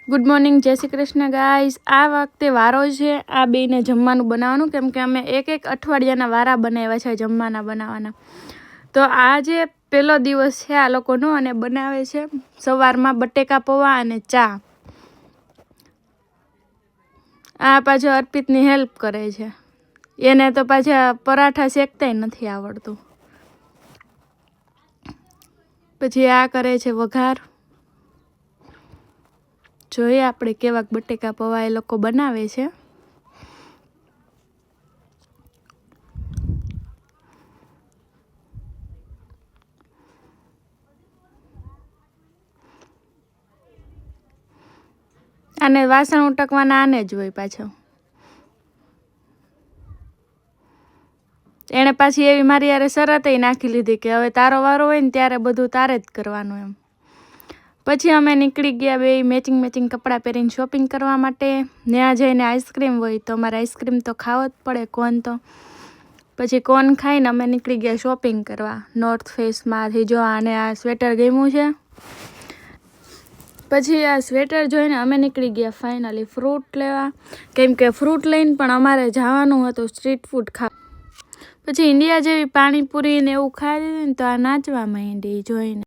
Good morning, જય Shri Krishna guys. આ વખતે વારો છે આ બેને જમવાનું બનાવવાનું, કેમ કે અમે એક અઠવાડિયાના વારા બનાવ્યા છે જમવાના બનાવવાના। તો આજે પહેલો દિવસ છે આ લોકોનો અને બનાવે છે સવારમાં બટેકા પૌવા અને ચા। આ પાછો અર્પિતની હેલ્પ કરે છે, એને તો પાછા પરાઠા શેકતાય નથી આવડતું। પછી આ કરે છે વઘાર। જોઈએ આપણે કેવાક બટેકા પૌવા એ લોકો બનાવે છે। અને વાસણ ઉટકવાના આને જ હોય પાછો। એણે પાછી એવી મારી યારે શરતય નાખી લીધી કે હવે તારો વારો હોય ને ત્યારે બધું તારે જ કરવાનું એમ। પછી અમે નીકળી ગયા બે મેચિંગ કપડાં પહેરીને શોપિંગ કરવા માટે। ત્યાં જઈને આઈસ્ક્રીમ હોય તો અમારે આઈસ્ક્રીમ તો ખાવો જ પડે, કોન તો પછી કોન ખાઈને અમે નીકળી ગયા શોપિંગ કરવા નોર્થ ફેસમાંથી। જો આને આ સ્વેટર ગમ્યું છે, પછી આ સ્વેટર જોઈને અમે નીકળી ગયા ફાઇનલી ફ્રૂટ લેવા, કેમ કે ફ્રૂટ લઈને પણ અમારે જવાનું હતું સ્ટ્રીટ ફૂડ ખાવા। પછી ઇન્ડિયા જેવી પાણીપુરી ને એવું ખાઈ લીધું ને તો આ નાચવા માંડી જોઈને।